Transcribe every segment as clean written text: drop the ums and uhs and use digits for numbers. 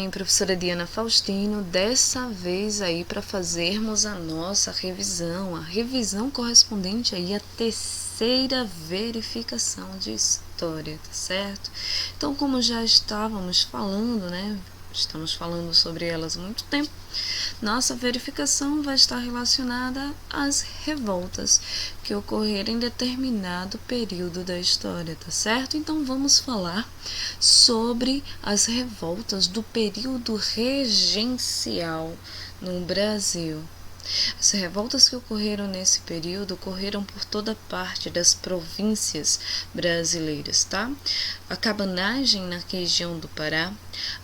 bem, professora Diana Faustino, dessa vez aí para fazermos a nossa revisão, a revisão correspondente aí à terceira verificação de história, tá certo? Então, como já estávamos falando, né? Estamos falando sobre elas há muito tempo. Nossa verificação vai estar relacionada às revoltas que ocorreram em determinado período da história, tá certo? Então vamos falar sobre as revoltas do período regencial no Brasil. As revoltas que ocorreram nesse período ocorreram por toda parte das províncias brasileiras, tá? A cabanagem na região do Pará,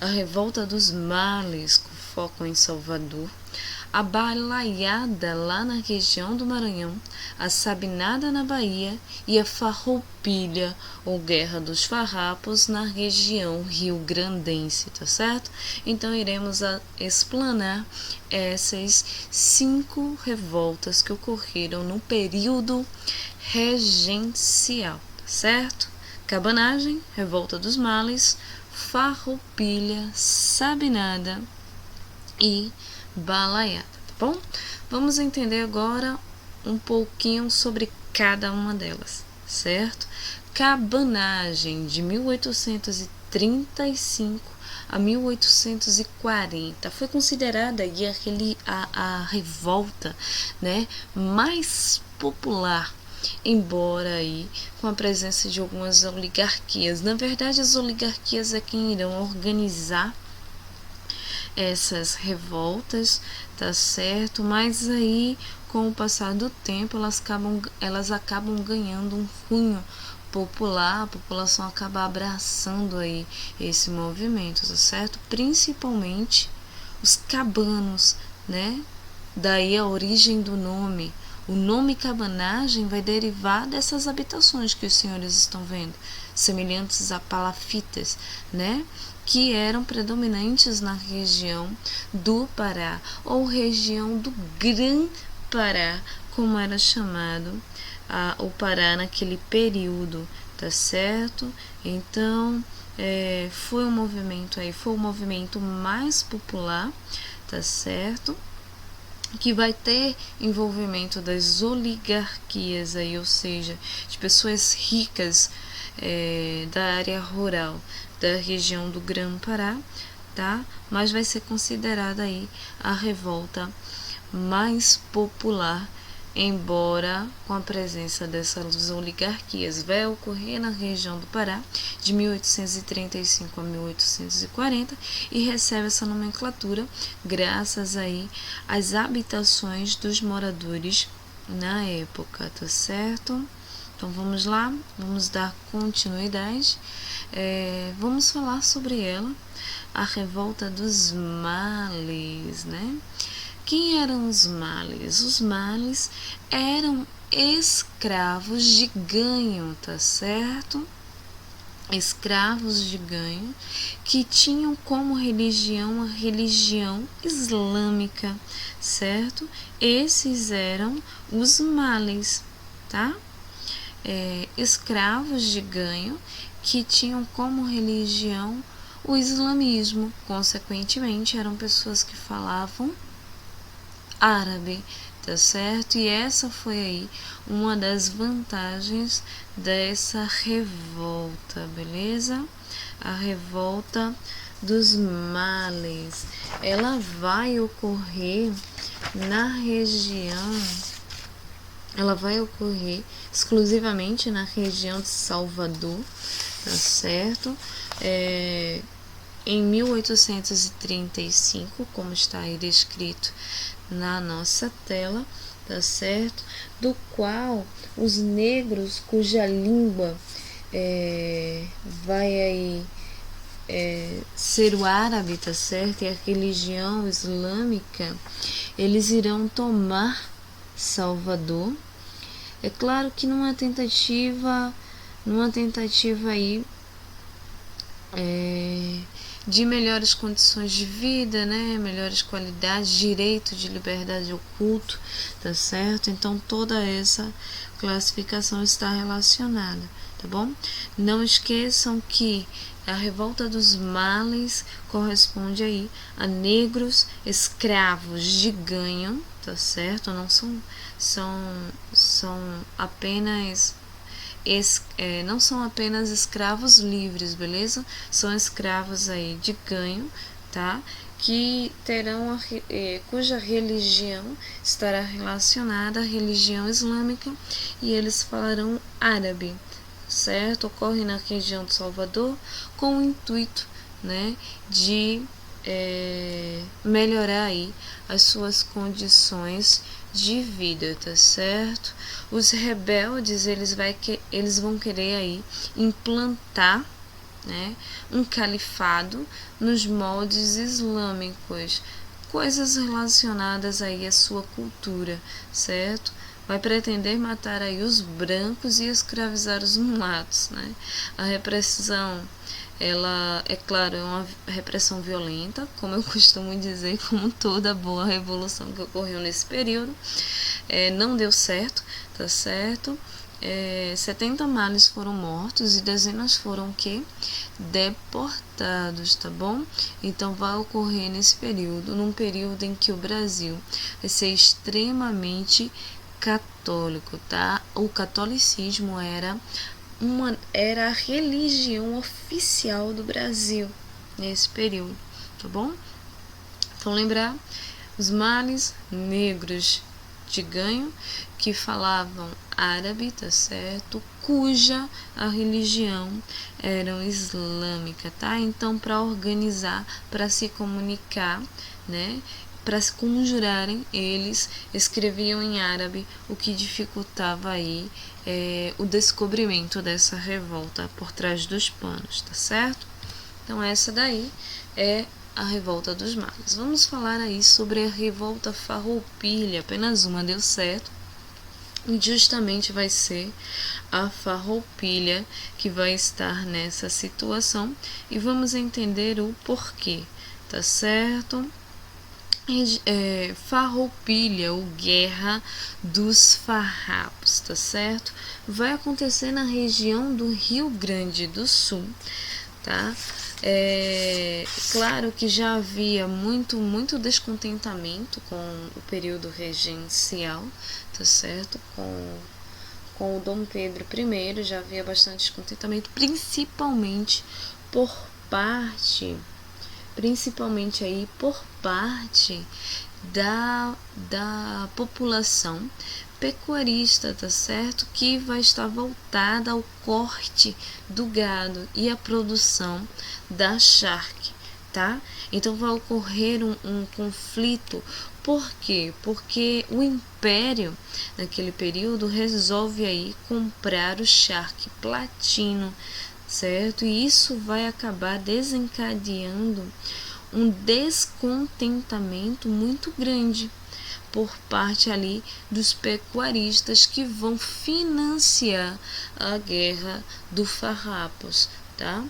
a revolta dos males, com foco em Salvador, a balaiada lá na região do Maranhão, a sabinada na Bahia e a farroupilha ou guerra dos farrapos na região rio-grandense, tá certo? Então iremos explanar essas 5 revoltas que ocorreram no período regencial, tá certo? Cabanagem, revolta dos males, farroupilha, sabinada e balaiada, tá bom? Vamos entender agora um pouquinho sobre cada uma delas, certo? Cabanagem, de 1835 a 1840, foi considerada aí a revolta, né, mais popular, embora aí com a presença de algumas oligarquias. Na verdade, as oligarquias é quem irão organizar essas revoltas, tá certo? Mas aí, com o passar do tempo, elas acabam ganhando um cunho popular, a população acaba abraçando aí esse movimento, tá certo? Principalmente os cabanos, né? Daí a origem do nome. O nome cabanagem vai derivar dessas habitações que os senhores estão vendo, semelhantes a palafitas, né? Que eram predominantes na região do Pará, ou região do Grã-Pará, como era chamado o Pará naquele período, tá certo? Então, foi o movimento mais popular, tá certo? Que vai ter envolvimento das oligarquias aí, ou seja, de pessoas ricas da área rural da região do Grã-Pará, tá? Mas vai ser considerada aí a revolta mais popular, embora com a presença dessas oligarquias. Vai ocorrer na região do Pará de 1835 a 1840 e recebe essa nomenclatura graças aí às habitações dos moradores na época, tá certo? Então vamos lá, vamos dar continuidade. Vamos falar sobre ela, a revolta dos males, né? Quem eram os males? Os males eram escravos de ganho, tá certo? Escravos de ganho que tinham como religião a religião islâmica, certo? Esses eram os males, tá? Escravos de ganho que tinham como religião o islamismo, consequentemente eram pessoas que falavam árabe, tá certo? E essa foi aí uma das vantagens dessa revolta, beleza? A revolta dos males, ela vai ocorrer exclusivamente na região de Salvador, tá certo? Em 1835, como está aí descrito na nossa tela, tá certo? Do qual os negros cuja língua vai aí ser o árabe, tá certo? E a religião islâmica, eles irão tomar Salvador. É claro que numa tentativa aí de melhores condições de vida, né? Melhores qualidades, direito de liberdade ao culto, tá certo? Então toda essa classificação está relacionada, tá bom? Não esqueçam que A revolta dos males corresponde aí a negros escravos de ganho, tá certo? Não são apenas não são apenas escravos livres, beleza? São escravos aí de ganho, tá? Que terão cuja religião estará relacionada à religião islâmica e eles falarão árabe, certo? Ocorre na região de Salvador com o intuito, né, de melhorar aí as suas condições de vida, tá certo? Os rebeldes, eles vão querer aí implantar, né, um califado nos moldes islâmicos, coisas relacionadas aí à sua cultura, certo? Vai pretender matar aí os brancos e escravizar os mulatos, né? A repressão, ela, é claro, é uma repressão violenta, como eu costumo dizer, como toda boa revolução que ocorreu nesse período. Não deu certo, tá certo? 70 males foram mortos e dezenas foram o quê? Deportados, tá bom? Então vai ocorrer nesse período, num período em que o Brasil vai ser extremamente católico, tá? O catolicismo era a religião oficial do Brasil nesse período, tá bom? Então lembrar os males negros de ganho que falavam árabe, tá certo? Cuja a religião era islâmica, tá? Então para organizar, para se comunicar, né? Para se conjurarem, eles escreviam em árabe, o que dificultava aí o descobrimento dessa revolta por trás dos panos, tá certo? Então essa daí é a revolta dos males. Vamos falar aí sobre a revolta farroupilha, apenas uma deu certo, e justamente vai ser a farroupilha que vai estar nessa situação, e vamos entender o porquê, tá certo? Farroupilha ou Guerra dos Farrapos, tá certo? Vai acontecer na região do Rio Grande do Sul, tá? Claro que já havia muito descontentamento com o período regencial, tá certo? Com o Dom Pedro I já havia bastante descontentamento, principalmente aí por parte da população pecuarista, tá certo? Que vai estar voltada ao corte do gado e à produção da charque, tá? Então vai ocorrer um conflito. Por quê? Porque o Império, naquele período, resolve aí comprar o charque platino, certo? E isso vai acabar desencadeando um descontentamento muito grande por parte ali dos pecuaristas que vão financiar a Guerra dos Farrapos, tá?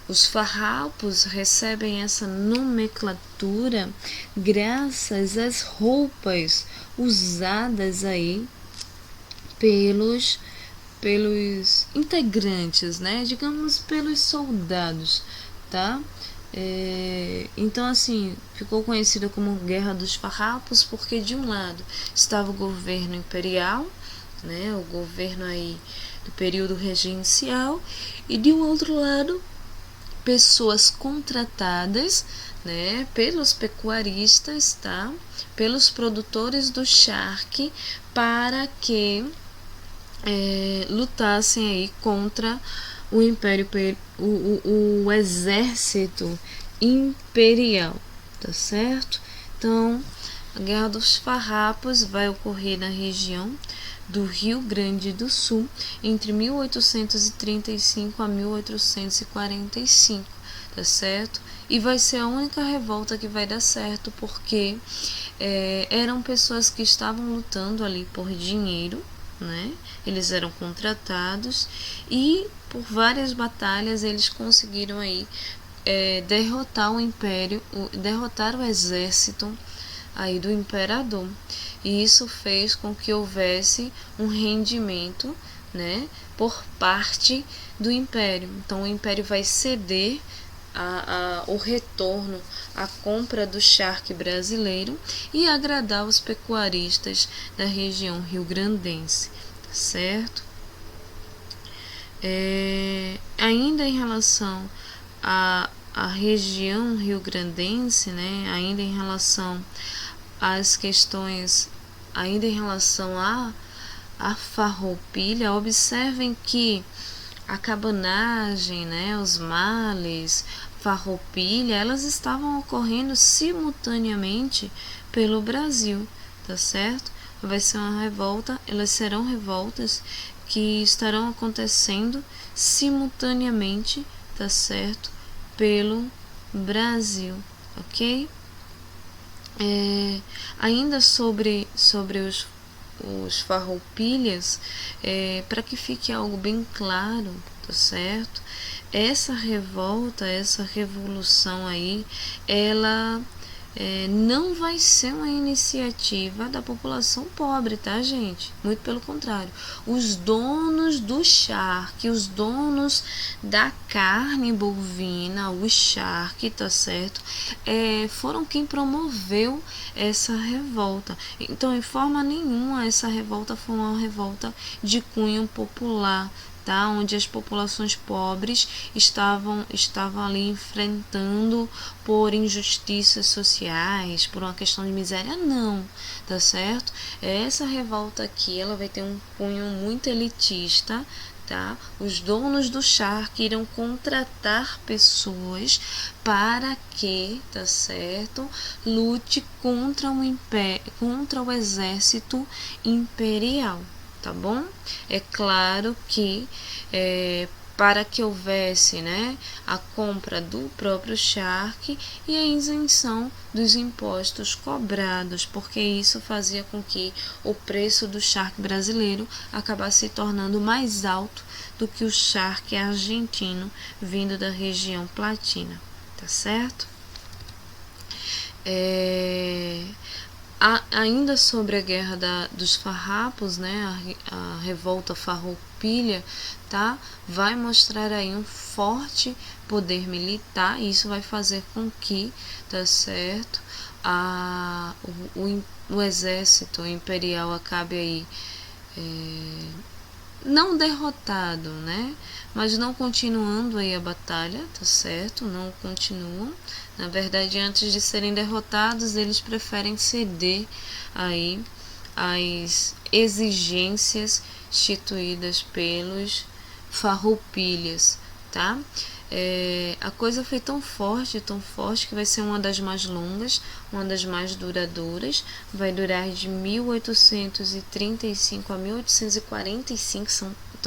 Os farrapos recebem essa nomenclatura graças às roupas usadas aí pelos integrantes, né? Digamos, pelos soldados, tá? Então, assim, ficou conhecida como Guerra dos Farrapos porque, de um lado, estava o governo imperial, né? O governo aí do período regencial, e de um outro lado, pessoas contratadas, né, pelos pecuaristas, tá? Pelos produtores do charque para que lutassem aí contra o império, o exército imperial, tá certo? Então, a Guerra dos Farrapos vai ocorrer na região do Rio Grande do Sul entre 1835 a 1845, tá certo? E vai ser a única revolta que vai dar certo, porque eram pessoas que estavam lutando ali por dinheiro, né? Eles eram contratados e por várias batalhas eles conseguiram aí derrotar o império, derrotar o exército aí do imperador, e isso fez com que houvesse um rendimento, né, por parte do Império. Então o Império vai ceder o retorno, a compra do charque brasileiro e agradar os pecuaristas da região rio-grandense, certo? Ainda em relação à região rio-grandense, né, ainda em relação às questões, ainda em relação à farroupilha, observem que a cabanagem, né, os males, farroupilha, elas estavam ocorrendo simultaneamente pelo Brasil, tá certo? Vai ser uma revolta, elas serão revoltas que estarão acontecendo simultaneamente, tá certo? Pelo Brasil, ok? Ainda sobre os farroupilhas, para que fique algo bem claro, tá certo? Essa revolta, essa revolução aí, ela não vai ser uma iniciativa da população pobre, tá, gente? Muito pelo contrário. Os donos do charque, os donos da carne bovina, o charque, tá certo? Foram quem promoveu essa revolta. Então, em forma nenhuma, essa revolta foi uma revolta de cunho popular, tá? Onde as populações pobres estavam ali enfrentando por injustiças sociais, por uma questão de miséria, não, tá certo? Essa revolta aqui, ela vai ter um cunho muito elitista, tá? Os donos do charque irão contratar pessoas para que, tá certo, lute contra o exército imperial, tá bom? É claro que para que houvesse, né, a compra do próprio charque e a isenção dos impostos cobrados, porque isso fazia com que o preço do charque brasileiro acabasse se tornando mais alto do que o charque argentino vindo da região platina, tá certo? Ainda sobre a guerra dos farrapos, né, a revolta farroupilha, tá, vai mostrar aí um forte poder militar, e isso vai fazer com que, tá certo, o exército imperial acabe aí não derrotado, né? Mas não continuando aí a batalha, tá certo? Não continuam. Na verdade, antes de serem derrotados, eles preferem ceder aí às exigências instituídas pelos farroupilhas, tá? A coisa foi tão forte que vai ser uma das mais longas, uma das mais duradouras, vai durar de 1835 a 1845,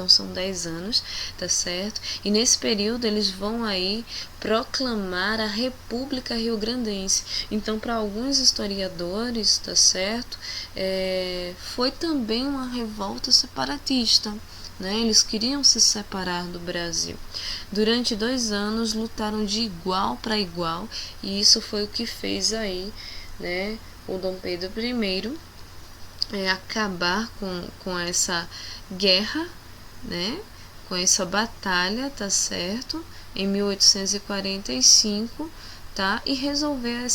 são 10 anos, tá certo? E nesse período eles vão aí proclamar a República Rio-Grandense. Então, para alguns historiadores, tá certo? Foi também uma revolta separatista, né? Eles queriam se separar do Brasil. Durante 2 anos lutaram de igual para igual, e isso foi o que fez aí, né, o Dom Pedro I acabar com essa guerra, né, com essa batalha, tá certo, em 1845, tá, e resolver aí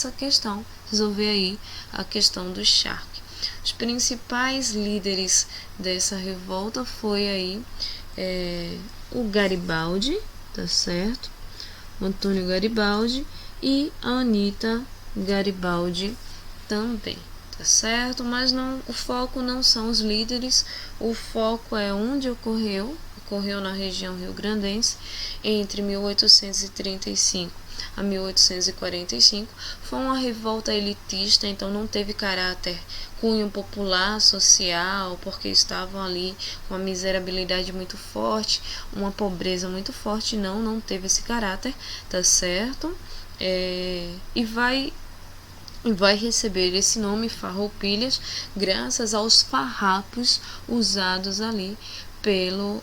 a questão do charque. Os principais líderes dessa revolta foi aí o Garibaldi, tá certo? O Antônio Garibaldi e a Anita Garibaldi também, tá certo? Mas o foco não são os líderes, o foco é onde ocorreu na região rio-grandense entre 1835 a 1845. Foi uma revolta elitista, então não teve caráter cunho popular, social, porque estavam ali com uma miserabilidade muito forte, uma pobreza muito forte, não teve esse caráter, tá certo? E vai receber esse nome, Farroupilhas, graças aos farrapos usados ali pelo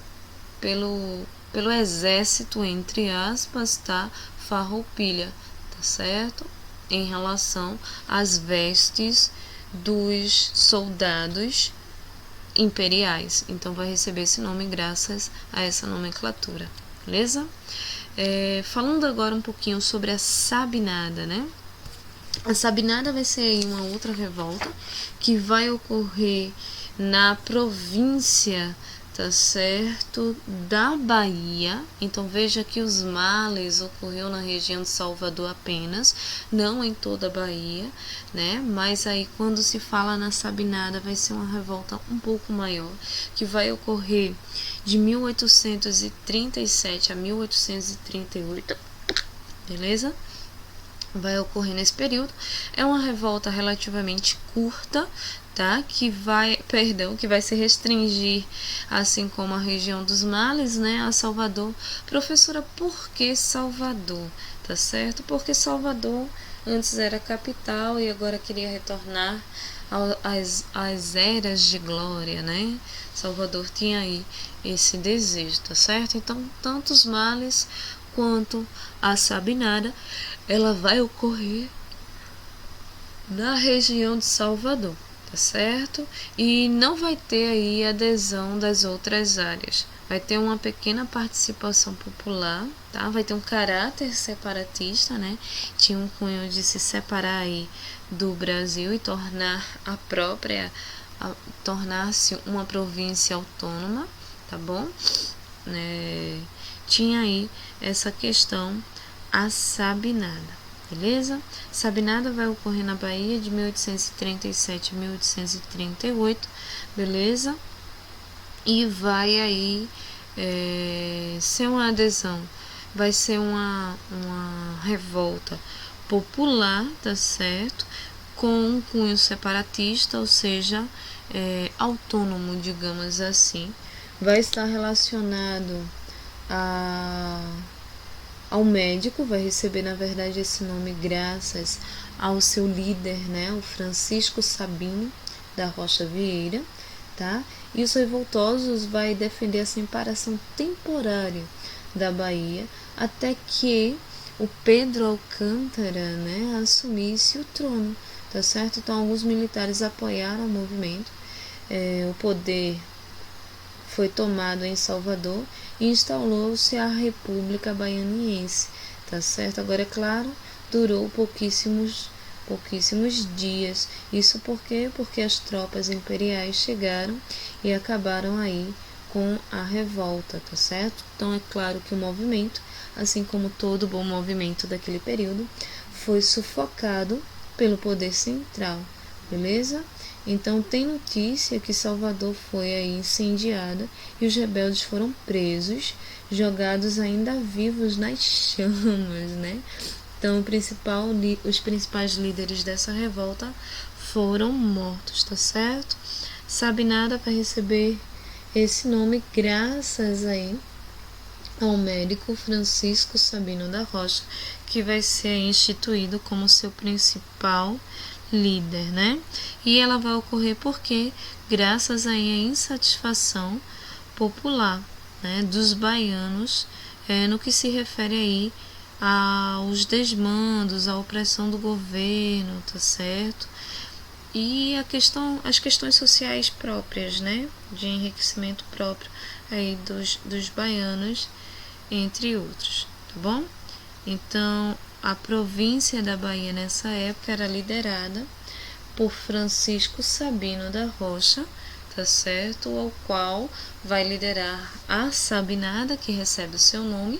exército, entre aspas, tá? Farroupilha, tá certo? Em relação às vestes dos soldados imperiais. Então vai receber esse nome graças a essa nomenclatura, beleza? Falando agora um pouquinho sobre a Sabinada, né? A Sabinada vai ser aí uma outra revolta que vai ocorrer na província, tá certo, da Bahia. Então veja que os males ocorreu na região de Salvador apenas, não em toda a Bahia, né? Mas aí quando se fala na Sabinada vai ser uma revolta um pouco maior, que vai ocorrer de 1837 a 1838, beleza? Vai ocorrer nesse período. É uma revolta relativamente curta, tá? Que vai se restringir, assim como a região dos males, né, a Salvador. Professora, por que Salvador? Tá certo? Porque Salvador antes era capital e agora queria retornar às eras de glória, né? Salvador tinha aí esse desejo, tá certo? Então, tanto os males quanto a Sabinada, ela vai ocorrer na região de Salvador, tá certo? E não vai ter aí adesão das outras áreas. Vai ter uma pequena participação popular, tá? Vai ter um caráter separatista, né? Tinha um cunho de se separar aí do Brasil e tornar-se uma província autônoma, tá bom? Tinha aí essa questão, a Sabinada, beleza? Sabinada vai ocorrer na Bahia de 1837 a 1838, beleza? E vai aí ser uma adesão, vai ser uma revolta popular, tá certo? Com um cunho separatista, ou seja, autônomo, digamos assim. Vai estar relacionado ao médico, vai receber na verdade esse nome graças ao seu líder, né, o Francisco Sabino da Rocha Vieira, tá? E os revoltosos vai defender a separação temporária da Bahia até que o Pedro Alcântara, né, assumisse o trono, tá certo? Então alguns militares apoiaram o movimento, o poder foi tomado em Salvador e instalou-se a República Baianiense, tá certo? Agora, é claro, durou pouquíssimos dias. Isso porque as tropas imperiais chegaram e acabaram aí com a revolta, tá certo? Então, é claro que o movimento, assim como todo bom movimento daquele período, foi sufocado pelo poder central, beleza? Então tem notícia que Salvador foi aí incendiada e os rebeldes foram presos, jogados ainda vivos nas chamas, né? Então os principais líderes dessa revolta foram mortos, tá certo? Sabinada vai receber esse nome graças aí ao médico Francisco Sabino da Rocha, que vai ser instituído como seu principal líder, né? E ela vai ocorrer porque graças aí à insatisfação popular, né, dos baianos, no que se refere aí aos desmandos, à opressão do governo, tá certo? E as questões sociais próprias, né, de enriquecimento próprio aí dos baianos, entre outros, tá bom? Então, a província da Bahia nessa época era liderada por Francisco Sabino da Rocha, tá certo? Ao qual vai liderar a Sabinada, que recebe o seu nome.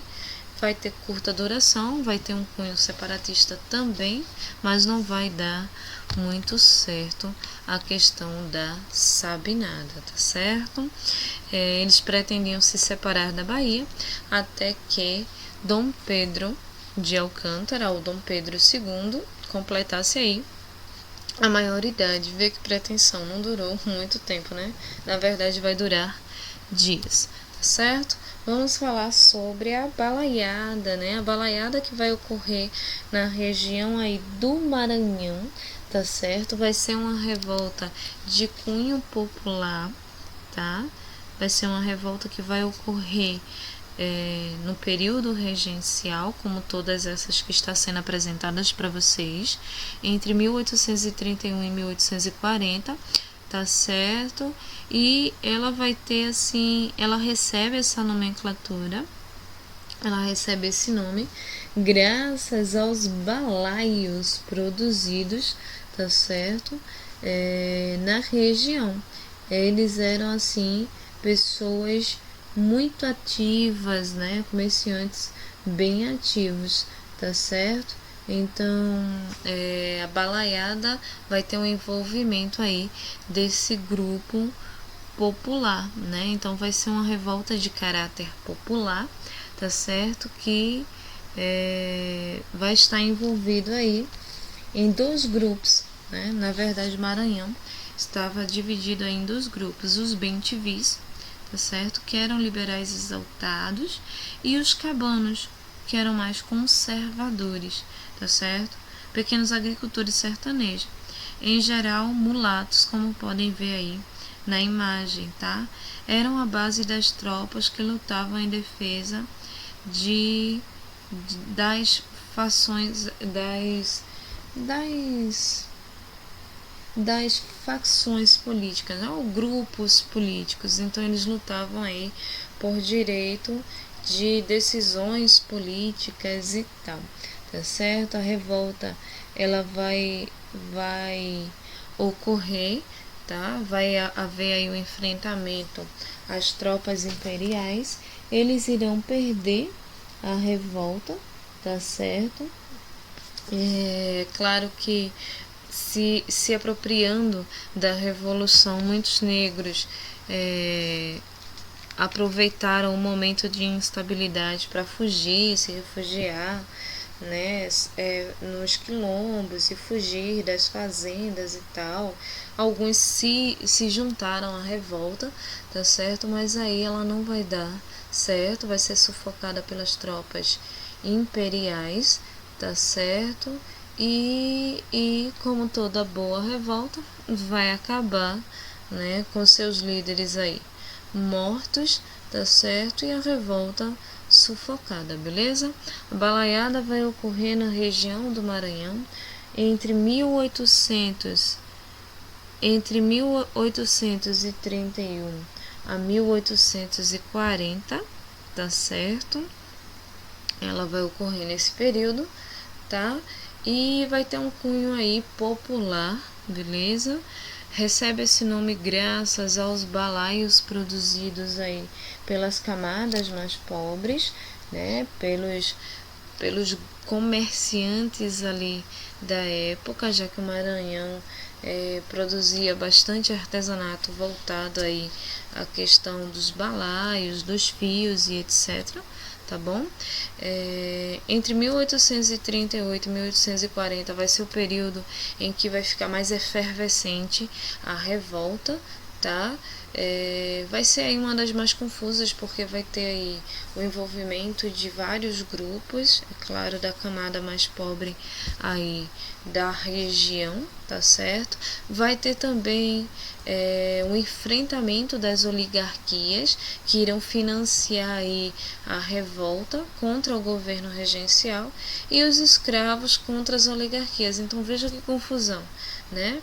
Vai ter curta duração, vai ter um cunho separatista também, mas não vai dar muito certo a questão da Sabinada, tá certo? Eles pretendiam se separar da Bahia até que Dom Pedro de Alcântara, ou Dom Pedro II, completasse aí a maioridade. Vê que pretensão, não durou muito tempo, né? Na verdade vai durar dias, tá certo? Vamos falar sobre a balaiada, né? A balaiada que vai ocorrer na região aí do Maranhão, tá certo? Vai ser uma revolta de cunho popular, tá? Vai ser uma revolta que vai ocorrer no período regencial, como todas essas que estão sendo apresentadas para vocês, entre 1831 e 1840, tá certo? E ela vai ter assim, ela recebe essa nomenclatura, ela recebe esse nome graças aos balaios produzidos, tá certo? Na região. Eles eram assim pessoas muito ativas, né? Comerciantes bem ativos, tá certo? Então, a balaiada vai ter um envolvimento aí desse grupo popular, né? Então vai ser uma revolta de caráter popular, tá certo? Que vai estar envolvido aí em dois grupos, né? Na verdade, Maranhão estava dividido aí em dois grupos: os bem-te-vis, tá certo? Que eram liberais exaltados, e os cabanos, que eram mais conservadores, tá certo? Pequenos agricultores sertanejos, em geral mulatos, como podem ver aí na imagem, tá? Eram a base das tropas que lutavam em defesa das fações, das facções políticas, né? Ou grupos políticos. Então eles lutavam aí por direito de decisões políticas e tal, tá certo? A revolta ela vai ocorrer, tá? Vai haver aí um enfrentamento às tropas imperiais. Eles irão perder a revolta, tá certo? É claro que se apropriando da revolução, muitos negros aproveitaram o momento de instabilidade para fugir, se refugiar, né, nos quilombos e fugir das fazendas e tal. Alguns se juntaram à revolta, tá certo? Mas aí ela não vai dar certo, vai ser sufocada pelas tropas imperiais, tá certo? E como toda boa revolta, vai acabar, né, com seus líderes aí mortos, tá certo? E a revolta sufocada, beleza? A balaiada vai ocorrer na região do Maranhão entre 1831 a 1840, tá certo? Ela vai ocorrer nesse período, tá? E vai ter um cunho aí popular, beleza? Recebe esse nome graças aos balaios produzidos aí pelas camadas mais pobres, né? Pelos comerciantes ali da época, já que o Maranhão produzia bastante artesanato voltado aí à questão dos balaios, dos fios e etc., tá bom? Entre 1838 e 1840 vai ser o período em que vai ficar mais efervescente a revolta, tá? Vai ser aí uma das mais confusas, porque vai ter aí o envolvimento de vários grupos, é claro, da camada mais pobre aí da região, tá certo? Vai ter também o enfrentamento das oligarquias que irão financiar aí a revolta contra o governo regencial, e os escravos contra as oligarquias. Então veja que confusão, né?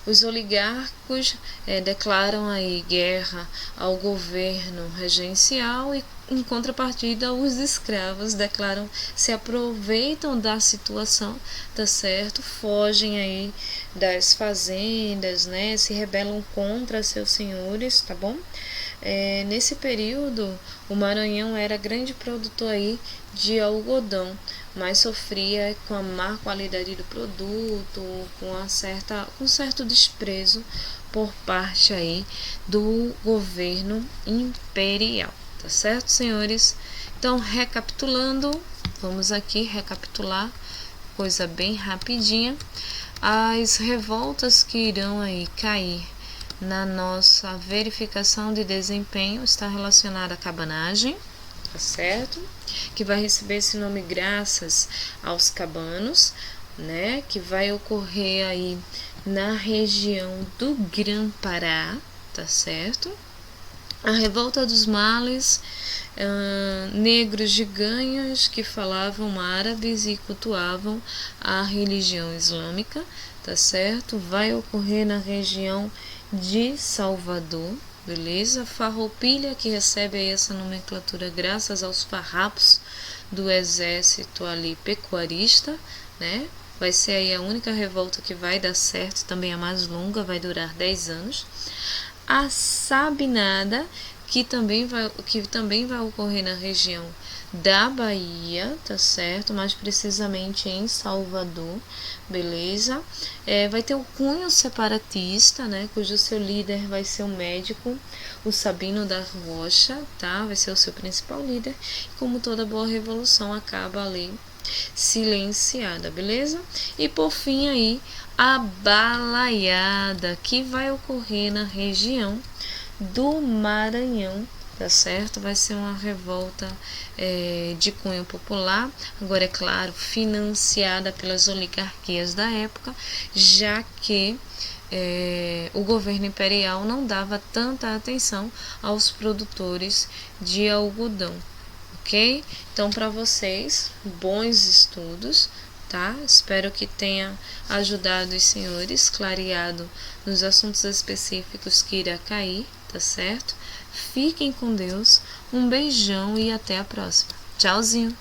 Os oligarcos declaram aí guerra ao governo regencial, e em contrapartida os escravos se aproveitam da situação, tá certo? Fogem aí das fazendas, né? Se rebelam contra seus senhores, tá bom? Nesse período, o Maranhão era grande produtor aí de algodão, mas sofria com a má qualidade do produto, com certo desprezo por parte aí do governo imperial, tá certo, senhores? Então, recapitulando, vamos aqui recapitular, coisa bem rapidinha. As revoltas que irão aí cair na nossa verificação de desempenho está relacionada à cabanagem, tá certo? Que vai receber esse nome graças aos cabanos, né? Que vai ocorrer aí na região do Grã-Pará, tá certo? A revolta dos males, negros de ganhos que falavam árabes e cultuavam a religião islâmica, tá certo? Vai ocorrer na região de Salvador, beleza? Farroupilha, que recebe aí essa nomenclatura graças aos farrapos do exército ali pecuarista, né? Vai ser aí a única revolta que vai dar certo, também a mais longa, vai durar 10 anos. A Sabinada, que também vai ocorrer na região da Bahia, tá certo? Mais precisamente em Salvador, beleza? Vai ter o cunho separatista, né? Cujo seu líder vai ser o médico, o Sabino da Rocha, tá? Vai ser o seu principal líder. E como toda boa revolução, acaba ali silenciada, beleza? E por fim aí, a balaiada, que vai ocorrer na região do Maranhão, tá certo? Vai ser uma revolta de cunho popular, agora é claro, financiada pelas oligarquias da época, já que o governo imperial não dava tanta atenção aos produtores de algodão, ok? Então, para vocês, bons estudos, tá? Espero que tenha ajudado os senhores, clareado nos assuntos específicos que irá cair, tá certo? Fiquem com Deus, um beijão e até a próxima. Tchauzinho!